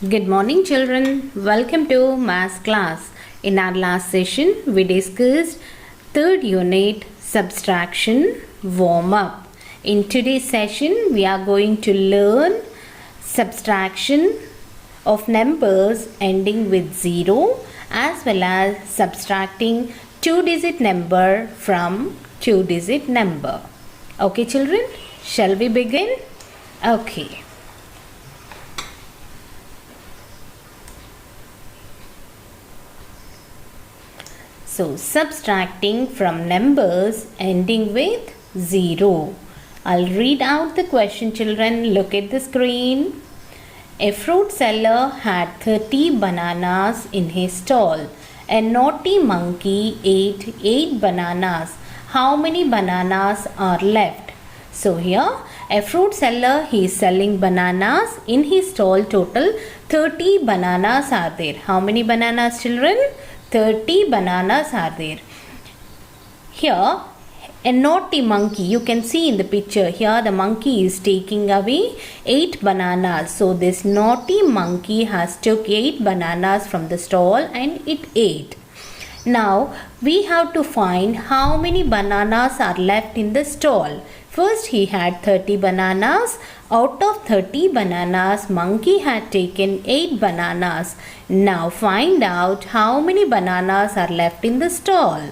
Good morning, children. Welcome to Maths class. In our last session, we discussed third unit subtraction warm up. In today's session, we are going to learn subtraction of numbers ending with 0 as well as subtracting two-digit number from two-digit number. Okay, children, shall we begin? Okay. So, subtracting from numbers ending with 0. I'll read out the question, children. Look at the screen. A fruit seller had 30 bananas in his stall. A naughty monkey ate 8 bananas. How many bananas are left? So here, a fruit seller, he is selling bananas. In his stall, total 30 bananas are there. How many bananas, children? 30 bananas are there. Here, a naughty monkey, you can see in the picture here, the monkey is taking away 8 bananas. So this naughty monkey has took 8 bananas from the stall and it ate. Now we have to find how many bananas are left in the stall. First he had 30 bananas. Out of 30 bananas, monkey had taken 8 bananas. Now find out how many bananas are left in the stall.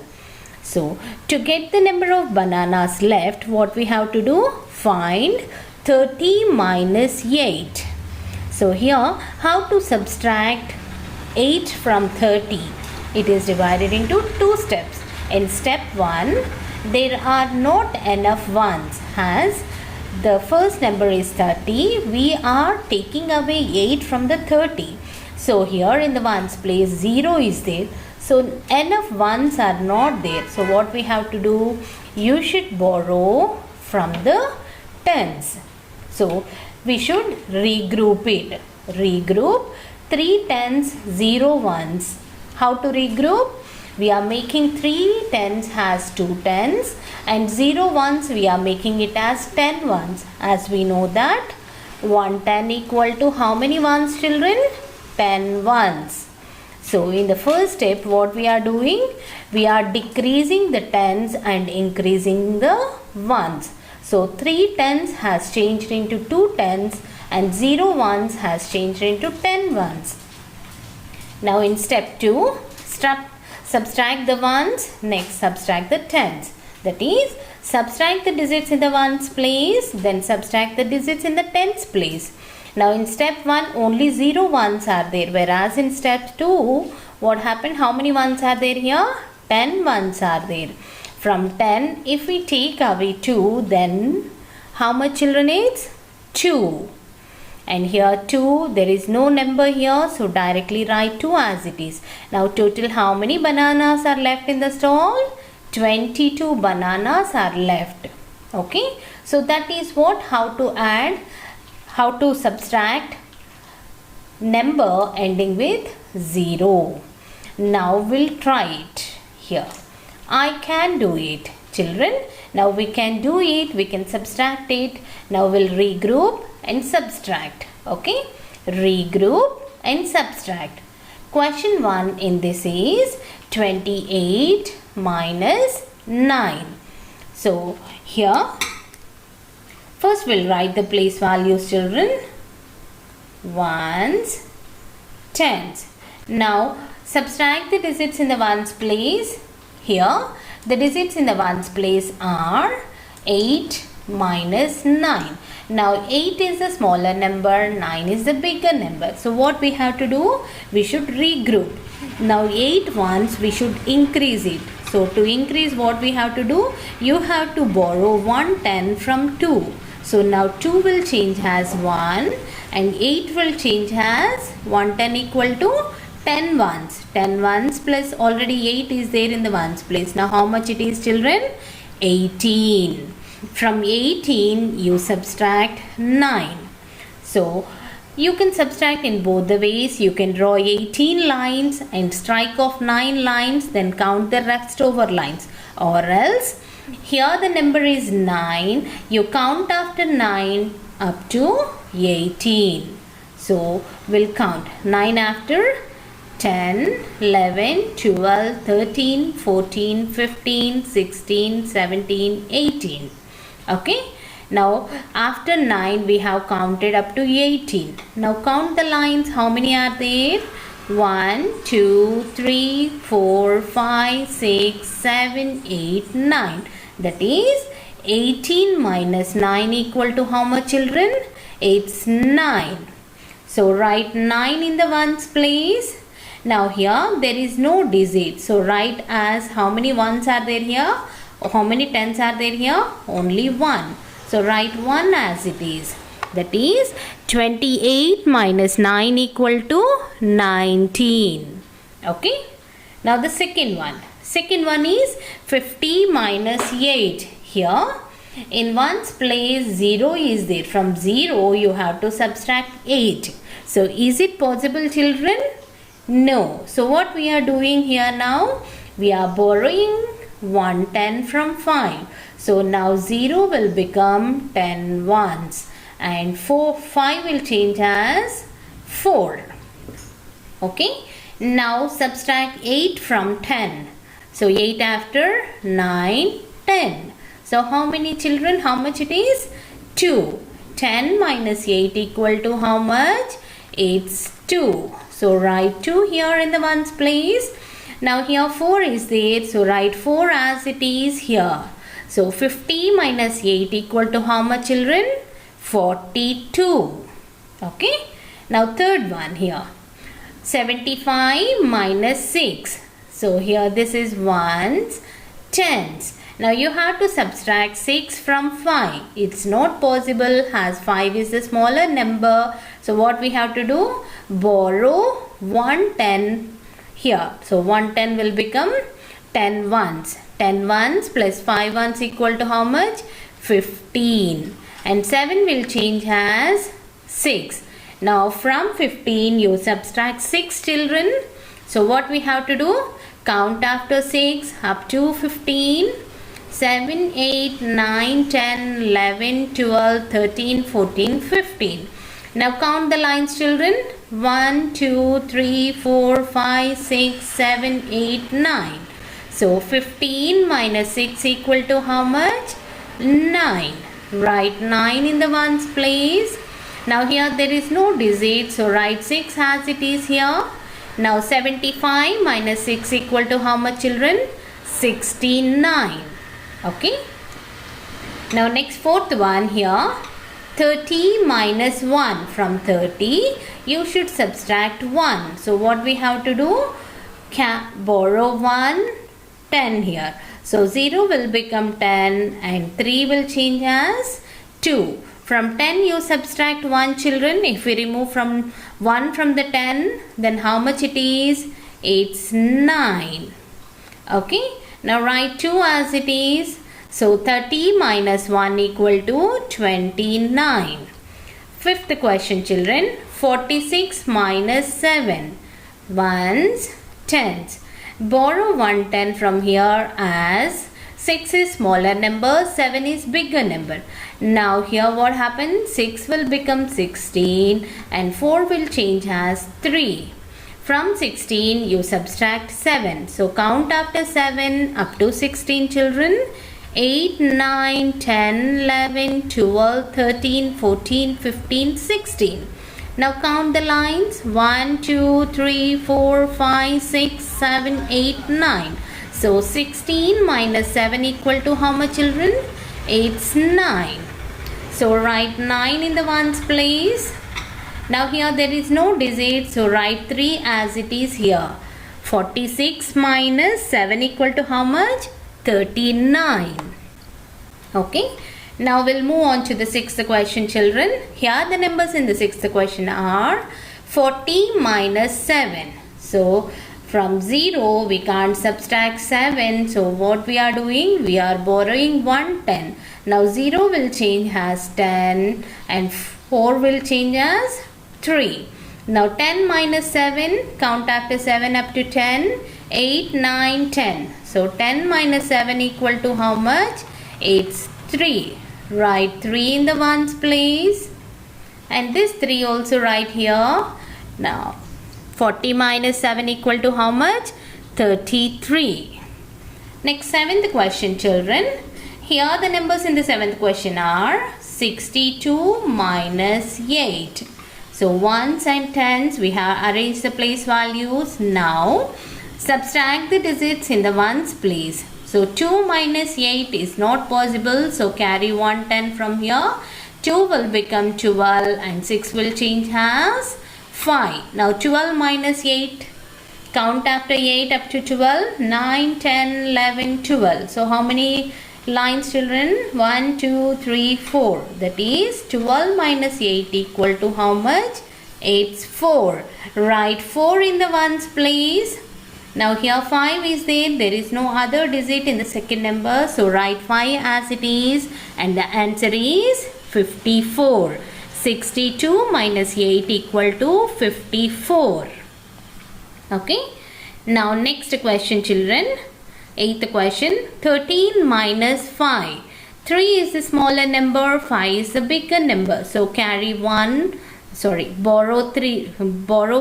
So, to get the number of bananas left, what we have to do? Find 30 minus 8. So, here, how to subtract 8 from 30? It is divided into two steps. In step 1, there are not enough ones. As the first number is 30, we are taking away 8 from the 30. So, here in the ones place, 0 is there. So, enough ones are not there. So, what we have to do? You should borrow from the tens. So, we should regroup it. Regroup 3 tens, 0 ones. How to regroup? We are making 3 tens as 2 tens and 0 ones we are making it as 10 ones. As we know that 1 10 equal to how many ones, children? 10 ones. So, in the first step, what we are doing? We are decreasing the tens and increasing the ones. So, 3 tens has changed into 2 tens and 0 ones has changed into 10 ones. Now, in step 2, subtract the ones, next subtract the tens. That is, subtract the digits in the ones place, then subtract the digits in the tens place. Now in step 1 only 0 ones are there, whereas in step 2 what happened? How many ones are there here? 10 ones are there. From 10 if we take away 2, then how much, children, is 2. And here 2, there is no number here, so directly write 2 as it is. Now total how many bananas are left in the stall? 22 bananas are left. Okay, so that is what, how to subtract number ending with 0. Now we'll try it here. I can do it, children. Now we can do it, we can subtract it. Now we'll regroup and subtract. Okay, regroup and subtract. Question 1 in this is 28 minus 9. So here, first we'll write the place values, children. Ones, tens. Now subtract the digits in the ones place. Here the digits in the ones place are 8 minus 9. Now 8 is the smaller number, 9 is the bigger number. So what we have to do? We should regroup. Now 8 ones we should increase it. So to increase, what we have to do? You have to borrow 1 10 from 2. So now 2 will change as 1 and 8 will change as 1 10 equal to 10 ones. 10 ones plus already 8 is there in the ones place. Now how much it is, children? 18. From 18 you subtract 9. So you can subtract in both the ways. You can draw 18 lines and strike off 9 lines, then count the rest over lines. Or else, here the number is 9. You count after 9 up to 18. So we'll count 9 after 10, 11, 12, 13, 14, 15, 16, 17, 18. Okay. Now after 9 we have counted up to 18. Now count the lines. How many are there? 1, 2, 3, 4, 5, 6, 7, 8, 9. That is 18 minus 9 equal to how much, children? It's 9. So write 9 in the ones place. Now here there is no digit. So write as how many ones are there here? How many tens are there here? Only 1. So write 1 as it is. That is 28 minus 9 equal to 19. Okay. Now the second one. Second one is 50 minus 8. Here in ones place 0 is there. From 0 you have to subtract 8. So is it possible, children? No. So what we are doing here now? We are borrowing 110 from 5. So now 0 will become 10 ones. And 5 will change as 4. Okay. Now subtract 8 from 10. So 8 after 9, 10. So how many, children? How much it is? 2. 10 minus 8 equal to how much? It's 2. So write 2 here in the ones place. Now here 4 is there. So write 4 as it is here. So 50 minus 8 equal to how much, children? 42. Okay. Now third one here. 75 minus 6. So here this is ones, tens. Now you have to subtract 6 from 5. It's not possible as 5 is the smaller number. So what we have to do? Borrow 110 here. So 110 will become 10 ones. 10 ones plus 5 ones equal to how much? 15. And 7 will change as 6. Now from 15 you subtract 6, children. So what we have to do? Count after 6 up to 15. 7, 8, 9, 10, 11, 12, 13, 14, 15. Now count the lines, children. 1, 2, 3, 4, 5, 6, 7, 8, 9. So 15 minus 6 equal to how much? 9. Write 9 in the ones place. Now here there is no digit. So write 6 as it is here. Now 75 minus 6 equal to how much, children? 69. Okay. Now next fourth one here. 30 minus 1. From 30 you should subtract 1. So what we have to do? Borrow 1, 10 here. So 0 will become 10 and 3 will change as 2. From 10 you subtract 1, children. If we remove from 1 from the 10, then how much it is? It's 9. Okay. Now write 2 as it is. So 30 minus 1 equal to 29. Fifth question, children. 46 minus 7. Ones, tens. Borrow 110 from here as 6 is smaller number, 7 is bigger number. Now here what happens? 6 will become 16 and 4 will change as 3. From 16 you subtract 7. So count after 7 up to 16, children. 8, 9, 10, 11, 12, 13, 14, 15, 16. Now count the lines. 1, 2, 3, 4, 5, 6, 7, 8, 9. So 16 minus 7 equal to how much, children? It's 9. So write 9 in the ones place. Now here there is no digit. So write 3 as it is here. 46 minus 7 equal to how much? 39. Okay. Now we'll move on to the sixth question, children. Here the numbers in the sixth question are 40 minus 7. So from 0 we can't subtract 7. So what we are doing? We are borrowing 110. Now 0 will change as 10 and 4 will change as 3. Now 10 minus 7, count after 7 up to 10. 8, 9, 10. So 10 minus 7 equal to how much? It's 3. Write 3 in the ones place. And this 3 also write here. Now 40 minus 7 equal to how much? 33. Next, 7th question, children. Here the numbers in the 7th question are 62 minus 8. So ones and tens, we have arranged the place values. Now subtract the digits in the ones place. So 2 minus 8 is not possible. So carry 1 10 from here. 2 will become 12 and 6 will change as 5. Now 12 minus 8. Count after 8 up to 12. 9, 10, 11, 12. So how many lines, children? 1, 2, 3, 4. That is 12 minus 8 equal to how much? It's 4. Write 4 in the ones place. Now here 5 is there. There is no other digit in the second number. So write 5 as it is. And the answer is 54. 62 minus 8 equal to 54. Okay. Now next question, children. 8th question. 13 minus 5. 3 is the smaller number. 5 is the bigger number. So carry 1. Borrow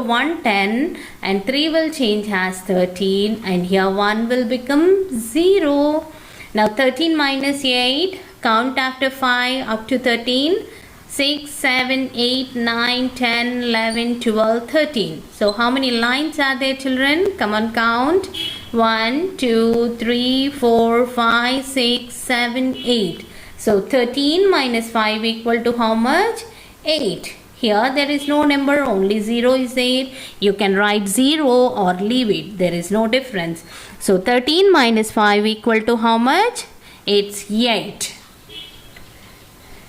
1 10 and 3 will change as 13 and here 1 will become 0. Now 13 minus 8, count after 5 up to 13. 6, 7, 8, 9, 10, 11, 12, 13. So how many lines are there, children? Come on, count. 1, 2, 3, 4, 5, 6, 7, 8. So 13 minus 5 equal to how much? 8. Here there is no number, only 0 is there. You can write 0 or leave it. There is no difference. So 13 minus 5 equal to how much? It's 8.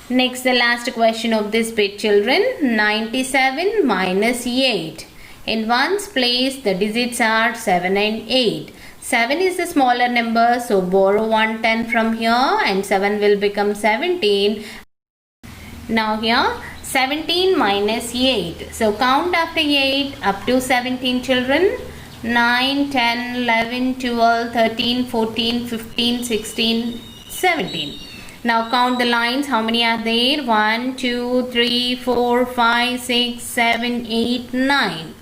Next, the last question of this bit, children. 97 minus 8. In ones place, the digits are 7 and 8. 7 is the smaller number, so borrow 1 10 from here and 7 will become 17. Now here 17 minus 8. So count after 8 up to 17, children. 9, 10, 11, 12, 13, 14, 15, 16, 17. Now count the lines. How many are there? 1, 2, 3, 4, 5, 6, 7, 8, 9.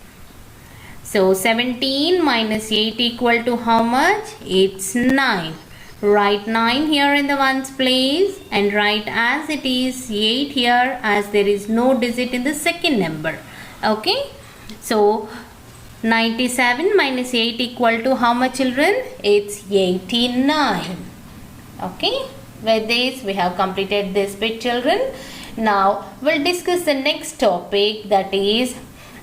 So 17 minus 8 equal to how much? It's 9. Write 9 here in the ones place and write as it is 8 here as there is no digit in the second number. Okay. So 97 minus 8 equal to how much, children? It's 89. Okay. With this we have completed this bit, children. Now we'll discuss the next topic, that is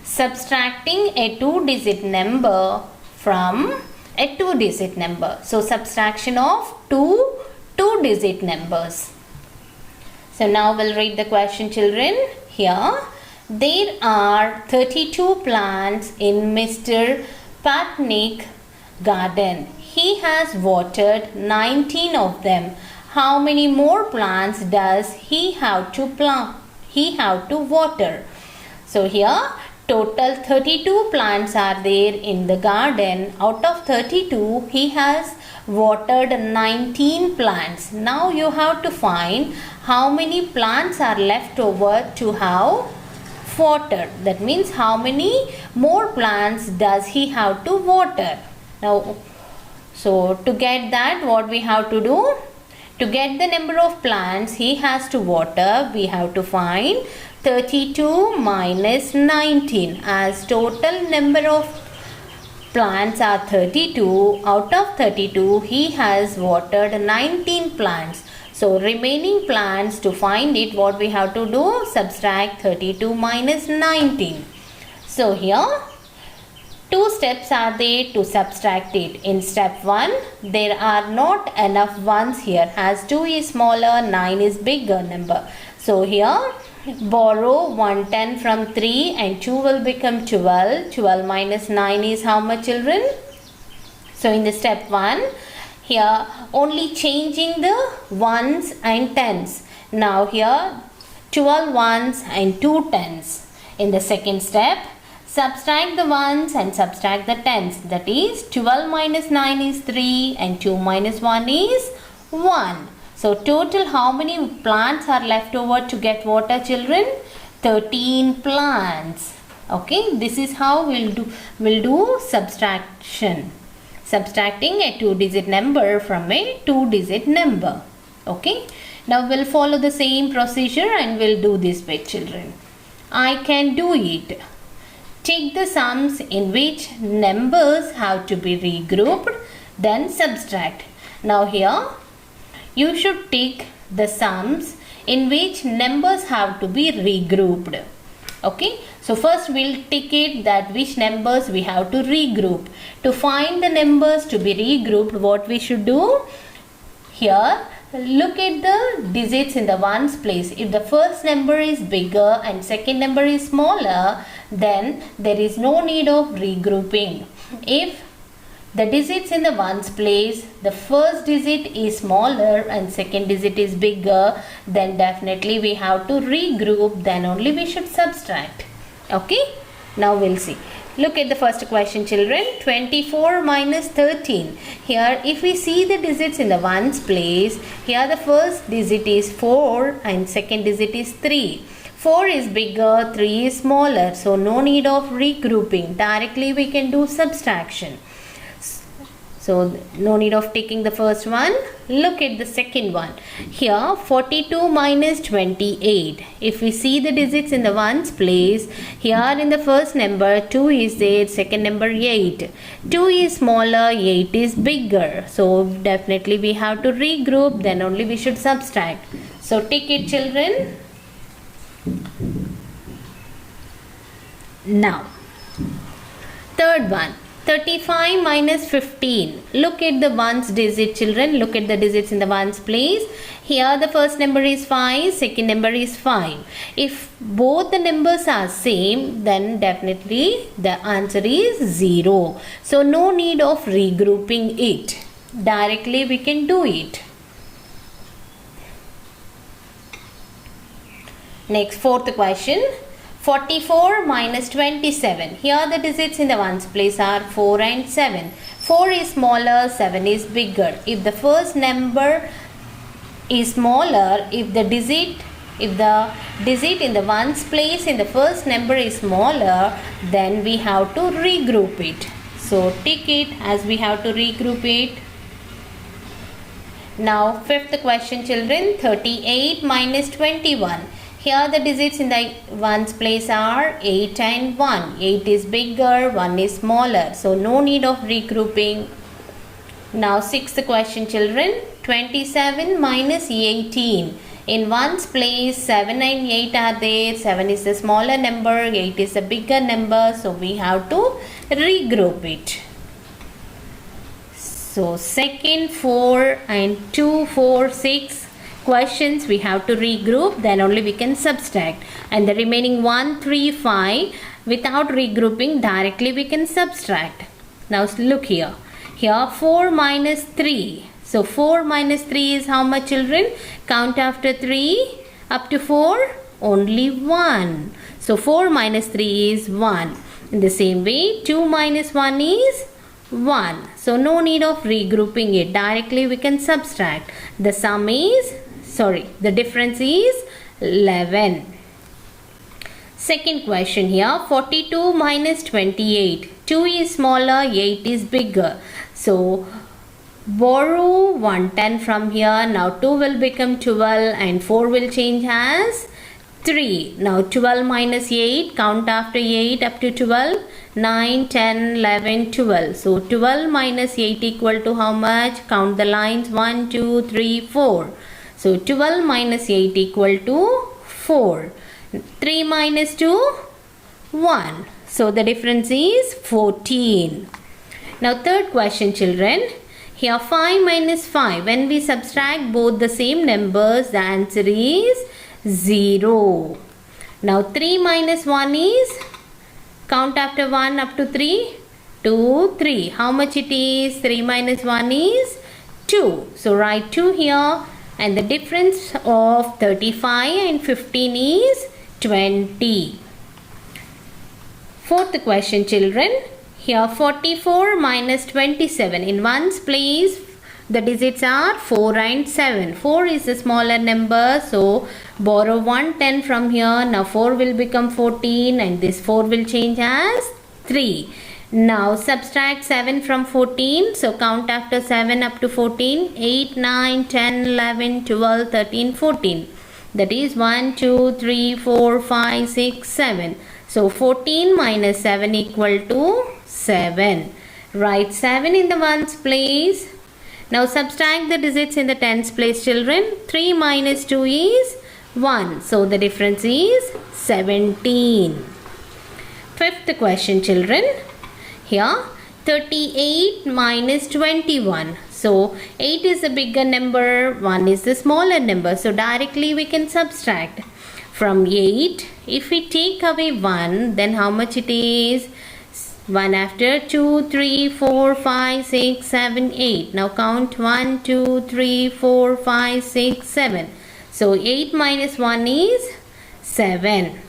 subtracting a 2-digit number from a 2-digit number. So subtraction of two 2-digit numbers. So now we'll read the question, children. Here there are 32 plants in Mr. Patnick's garden. He has watered 19 of them. How many more plants does he have to water? So here total 32 plants are there in the garden. Out of 32 he has watered 19 plants. Now you have to find how many plants are left over to have water. That means how many more plants does he have to water? Now, so to get that, what we have to do? To get the number of plants he has to water, we have to find 32 minus 19, as total number of plants are 32. Out of 32 he has watered 19 plants. So remaining plants, to find it, what we have to do? Subtract 32 minus 19. So here 2 steps are there to subtract it. In step 1, there are not enough ones here, as 2 is smaller, 9 is bigger number. So here borrow 110 from 3 and 2 will become 12. 12 minus 9 is how much, children? So in the step 1, here only changing the ones and tens. Now here 12 ones and 2 tens. In the second step, subtract the ones and subtract the tens. That is 12 minus 9 is 3 and 2 minus 1 is 1. So total how many plants are left over to get water, children? 13 plants. Okay, this is how we'll do subtraction. Subtracting a 2-digit number from a 2-digit number. Okay, now we'll follow the same procedure and we'll do this way, children. I can do it. Take the sums in which numbers have to be regrouped, then subtract. Now here you should take the sums in which numbers have to be regrouped. Okay, so first we'll take it that which numbers we have to regroup. To find the numbers to be regrouped, what we should do? Here, look at the digits in the ones place. If the first number is bigger and second number is smaller, then there is no need of regrouping. If the digits in the ones place, the first digit is smaller and second digit is bigger, then definitely we have to regroup, then only we should subtract. Okay, now we'll see. Look at the first question, children. 24 minus 13. Here if we see the digits in the ones place, here the first digit is 4 and second digit is 3. 4 is bigger, 3 is smaller, so no need of regrouping. Directly we can do subtraction. So no need of taking the first one. Look at the second one. Here 42 minus 28. If we see the digits in the ones place, here in the first number 2 is there, second number 8. 2 is smaller, 8 is bigger. So definitely we have to regroup, then only we should subtract. So take it, children. Now third one. 35 minus 15. Look at the ones digit, children. Look at the digits in the ones place. Here the first number is 5, second number is 5. If both the numbers are same, then definitely the answer is 0. So no need of regrouping it. Directly we can do it. Next, fourth question. 44 minus 27. Here the digits in the ones place are 4 and 7. 4 is smaller, 7 is bigger. If the first number is smaller, if the digit in the ones place in the first number is smaller, then we have to regroup it. So take it as we have to regroup it. Now fifth question, children. 38 minus 21. Here the digits in the ones place are 8 and 1. 8 is bigger, 1 is smaller. So no need of regrouping. Now sixth question, children. 27 minus 18. In ones place 7 and 8 are there. 7 is the smaller number, 8 is the bigger number. So we have to regroup it. So second, 4 and 2, 4, 6. Questions we have to regroup, then only we can subtract, and the remaining 1, 3, 5 without regrouping directly we can subtract. Now look here. Here 4 minus 3. So 4 minus 3 is how much, children? Count after 3 up to 4, only 1. So 4 minus 3 is 1. In the same way 2 minus 1 is 1. So no need of regrouping it. Directly we can subtract. The sum is the difference is 11. Second question here. 42 minus 28. 2 is smaller, 8 is bigger. So borrow 110 from here. Now 2 will become 12 and 4 will change as 3. Now 12 minus 8. Count after 8 up to 12. 9, 10, 11, 12. So 12 minus 8 equal to how much? Count the lines. 1, 2, 3, 4. So 12 minus 8 equal to 4. 3 minus 2, 1. So the difference is 14. Now third question, children. Here 5 minus 5. When we subtract both the same numbers, the answer is 0. Now 3 minus 1 is, count after 1 up to 3. 2, 3. How much it is? 3 minus 1 is 2. So write 2 here. And the difference of 35 and 15 is 20. Fourth question, children. Here 44 minus 27. In ones place The digits are 4 and 7. 4 is the smaller number, so borrow 110 from here. Now 4 will become 14 and this 4 will change as 3. Now subtract 7 from 14. So count after 7 up to 14. 8, 9, 10, 11, 12, 13, 14. That is 1, 2, 3, 4, 5, 6, 7. So 14 minus 7 equal to 7. Write 7 in the ones place. Now subtract the digits in the tens place, children. 3 minus 2 is 1. So the difference is 17. Fifth question, children. Here 38 minus 21. So 8 is the bigger number, 1 is the smaller number. So directly we can subtract. From 8, if we take away 1, then how much it is? 1 after 2, 3, 4, 5, 6, 7, 8. Now count 1, 2, 3, 4, 5, 6, 7. So 8 minus 1 is 7.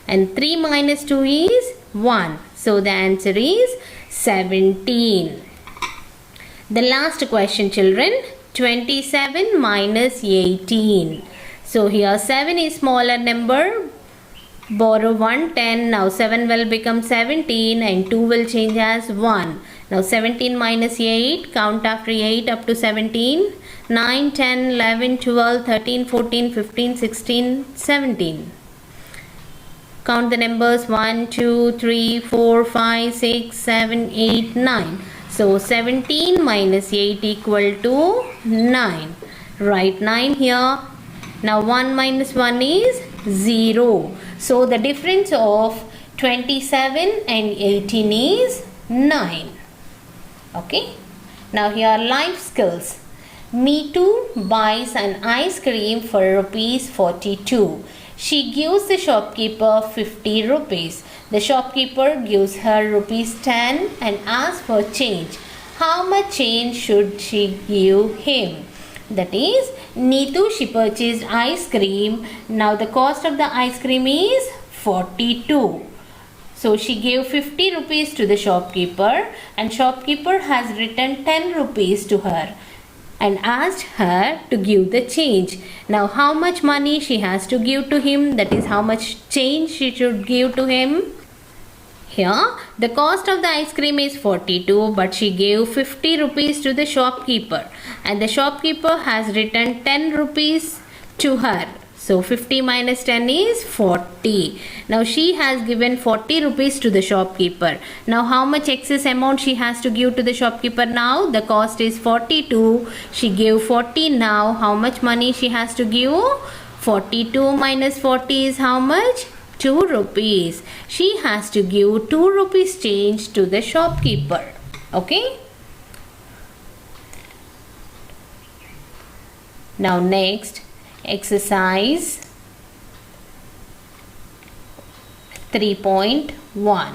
And 3 minus 2 is 1. So the answer is 17. The last question, children. 27 minus 18. So here 7 is smaller number. Borrow 110. Now 7 will become 17 and 2 will change as 1. Now 17 minus 8. Count after 8 up to 17. 9, 10, 11, 12, 13, 14, 15, 16, 17. Count the numbers 1, 2, 3, 4, 5, 6, 7, 8, 9. So 17 minus 8 equal to 9. Write 9 here. Now 1 minus 1 is 0. So the difference of 27 and 18 is 9. Okay. Now here life skills. Neetu buys an ice cream for rupees 42. She gives the shopkeeper 50 rupees. The shopkeeper gives her rupees 10 and asks for change. How much change should she give him? That is, Neetu, she purchased ice cream. Now the cost of the ice cream is 42. So she gave 50 rupees to the shopkeeper and shopkeeper has written 10 rupees to her and asked her to give the change. Now how much money she has to give to him, that is how much change she should give to him. Here the cost of the ice cream is 42 but she gave 50 rupees to the shopkeeper and the shopkeeper has written 10 rupees to her. So 50 minus 10 is 40. Now she has given 40 rupees to the shopkeeper. Now how much excess amount she has to give to the shopkeeper now? The cost is 42. She gave 40 now. How much money she has to give? 42 minus 40 is how much? 2 rupees. She has to give 2 rupees change to the shopkeeper. Okay. Now next. Exercise 3.1.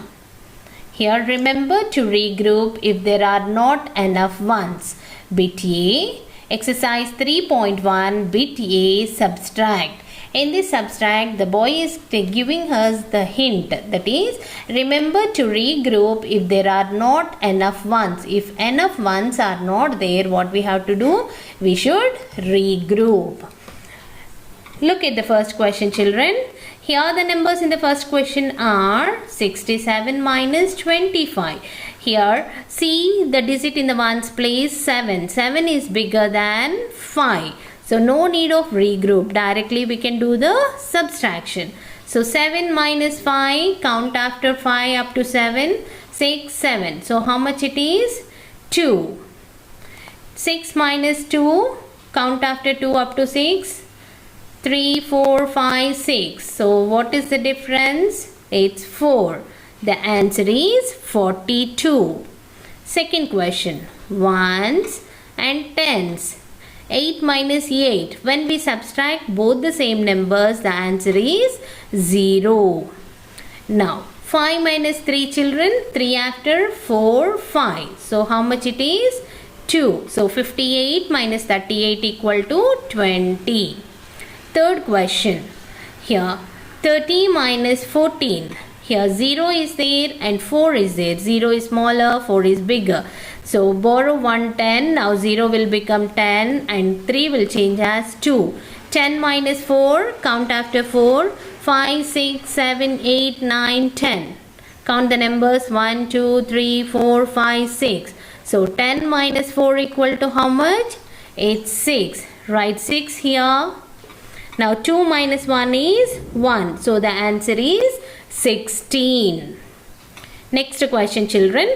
Here remember to regroup if there are not enough ones. Bit A. Exercise 3.1. Bit A. Subtract. In this subtract, the boy is giving us the hint, that is, remember to regroup if there are not enough ones. If enough ones are not there, what we have to do? We should regroup. Look at the first question, children. Here the numbers in the first question are 67 minus 25. Here see the digit in the ones place 7. 7 is bigger than 5. So no need of regroup. Directly we can do the subtraction. So 7 minus 5, count after 5 up to 7. 6, 7. So how much it is? 2. 6 minus 2, count after 2 up to 6. 3, 4, 5, 6. So what is the difference? It's 4. The answer is 42. Second question. Ones and tens. 8 minus 8. When we subtract both the same numbers, the answer is 0. Now 5 minus 3, children. 3 after 4, 5. So how much it is? 2. So 58 minus 38 equal to 20. Third question. Here 30 minus 14. Here 0 is there and 4 is there. 0 is smaller, 4 is bigger. So borrow 110. Now 0 will become 10 and 3 will change as 2. 10 minus 4, count after 4. 5, 6, 7, 8, 9, 10. Count the numbers 1, 2, 3, 4, 5, 6. So 10 minus 4 equal to how much? It's 6. Write 6 here. Now 2 minus 1 is 1. So the answer is 16. Next question children.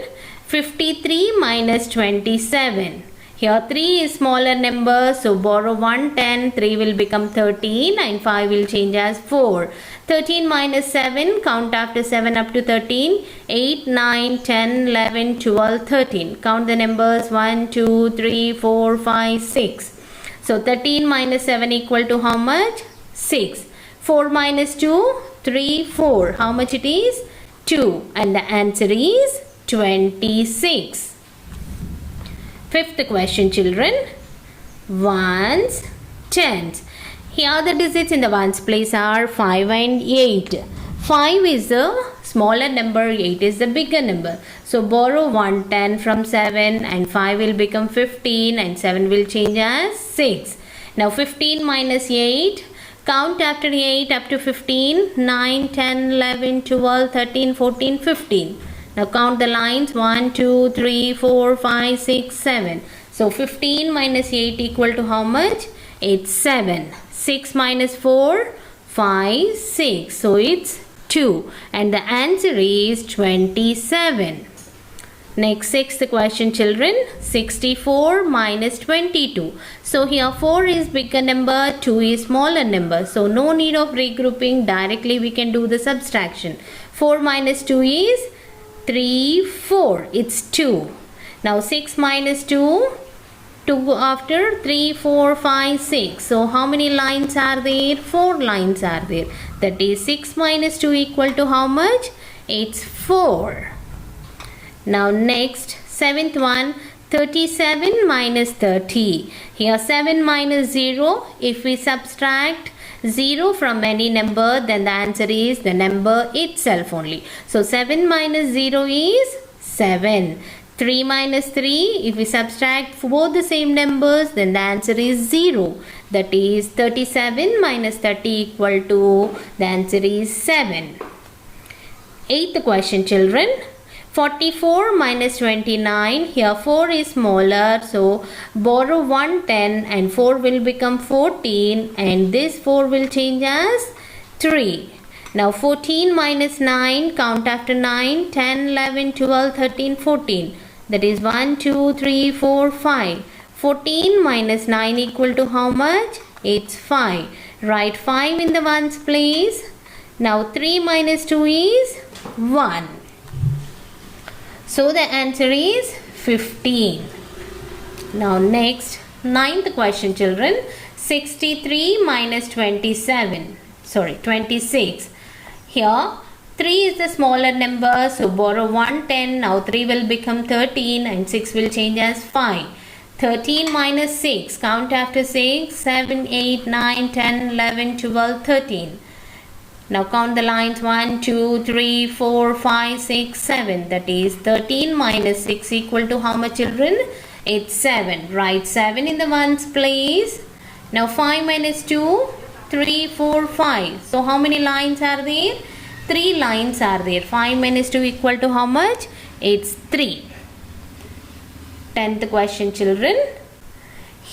53 minus 27. Here 3 is smaller number, so borrow 110, 3 will become 13 and 5 will change as 4. 13 minus 7, count after 7 up to 13, 8, 9, 10, 11, 12, 13. Count the numbers 1, 2, 3, 4, 5, 6. So 13 minus 7 equal to how much? 6. 4 minus 2, 3, 4. How much it is? 2. And the answer is 26. Fifth question children. Ones, tens. Here the digits in the ones place are 5 and 8. 5 is the smaller number, 8 is the bigger number. So borrow 110 from 7 and 5 will become 15 and 7 will change as 6. Now 15 minus 8. Count after 8 up to 15. 9, 10, 11, 12, 13, 14, 15. Now count the lines 1, 2, 3, 4, 5, 6, 7. So 15 minus 8 equal to how much? It's 7. 6 minus 4, 5, 6. So it's 2. And the answer is 27. Next, sixth question children. 64 minus 22. So here 4 is bigger number, 2 is smaller number. So no need of regrouping. Directly we can do the subtraction. 4 minus 2 is 3, 4. It's 2. Now 6 minus 2. 2 after 3, 4, 5, 6. So how many lines are there? 4 lines are there. That is 6 minus 2 equal to how much? It's 4. Now next, seventh one. 37 minus 30. Here 7 minus 0. If we subtract 0 from any number, then the answer is the number itself only. So 7 minus 0 is 7. 3 minus 3, if we subtract both the same numbers, then the answer is 0. That is 37 minus 30 equal to, the answer is 7. Eighth question children. 44 minus 29. Here 4 is smaller, so borrow 110 and 4 will become 14 and this 4 will change as 3. Now 14 minus 9, count after 9, 10, 11, 12, 13, 14. That is 1, 2, 3, 4, 5. 14 minus 9 equal to how much? It's 5. Write 5 in the ones place. Now 3 minus 2 is 1. So the answer is 15. Now next, ninth question children. 63 minus 26. Here 3 is the smaller number, so borrow 110. Now 3 will become 13 and 6 will change as 5. 13 minus 6, count after 6, 7, 8, 9, 10, 11, 12, 13. Now count the lines 1, 2, 3, 4, 5, 6, 7. That is 13 minus 6 equal to how much children? It's 7. Write 7 in the ones place. Now 5 minus 2, 3, 4, 5. So how many lines are there? 3 lines are there. 5 minus 2 equal to how much? It's 3. 10th question children.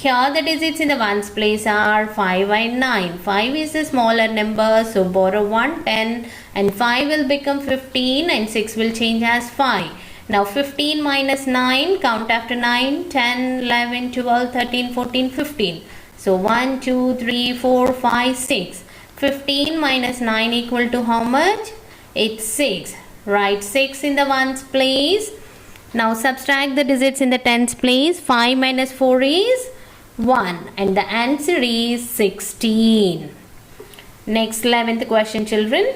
Here the digits in the ones place are 5 and 9. 5 is the smaller number, so borrow 110 and 5 will become 15 and 6 will change as 5. Now 15 minus 9, count after 9, 10, 11, 12, 13, 14, 15. So 1, 2, 3, 4, 5, 6. 15 minus 9 equal to how much? It's 6. Write 6 in the ones place. Now subtract the digits in the tens place. 5 minus 4 is 1 and the answer is 16. Next 11th question children.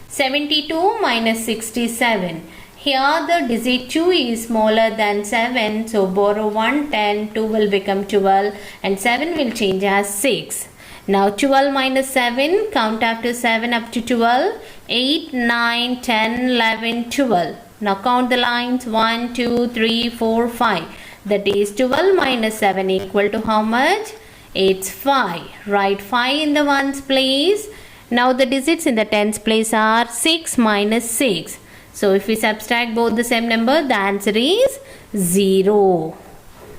72 minus 67. Here the digit 2 is smaller than 7, so borrow 110, 2 will become 12 and 7 will change as 6. Now 12 minus 7, count after 7 up to 12, 8, 9, 10, 11, 12. Now count the lines 1, 2, 3, 4, 5. That is 12 minus 7 equal to how much? It's 5. Write 5 in the ones place. Now the digits in the tens place are 6 minus 6. So if we subtract both the same number, the answer is 0.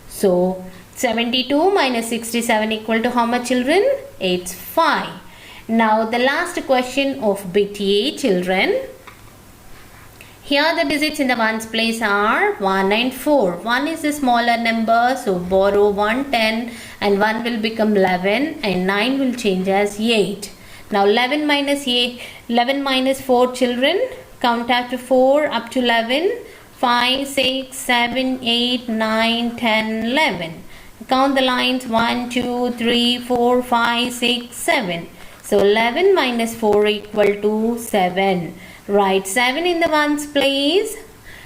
So 72 minus 67 equal to how much, children? It's 5. Now the last question of bit A, children. Here the digits in the ones place are 1 and 4. 1 is a smaller number, so borrow 1 10 and 1 will become 11 and 9 will change as 8. Now 11 minus 4, children. Count after 4 up to 11. 5, 6, 7, 8, 9, 10, 11. Count the lines 1, 2, 3, 4, 5, 6, 7. So 11 minus 4 equal to 7. Write 7 in the ones place.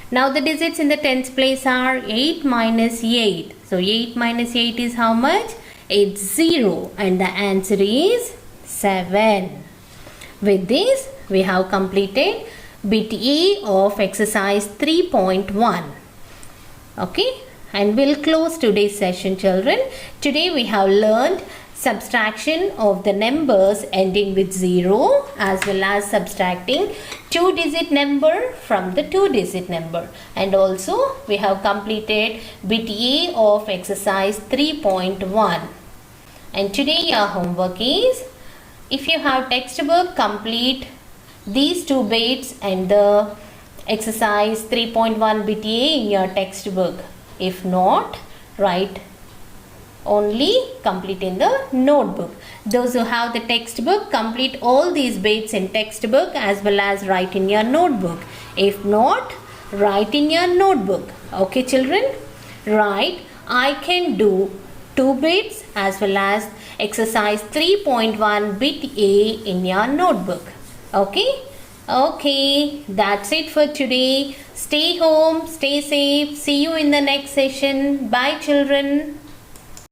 Now the digits in the tens place are 8 minus 8. So 8 minus 8 is how much? It's 0 and the answer is 7. With this we have completed bit A of exercise 3.1. Okay, and we'll close today's session, children. Today we have learned subtraction of the numbers ending with 0 as well as subtracting 2-digit number from the 2-digit number, and also we have completed bit A of exercise 3.1. And today your homework is, if you have textbook, complete these 2 bits and the exercise 3.1 bit A in your textbook. If not, write only complete in the notebook. Those who have the textbook, complete all these bits in textbook as well as write in your notebook. If not, write in your notebook. Okay, children? Write I can do 2 bits as well as exercise 3.1 bit A in your notebook. Okay? Okay, that's it for today. Stay home, stay safe. See you in the next session. Bye, children.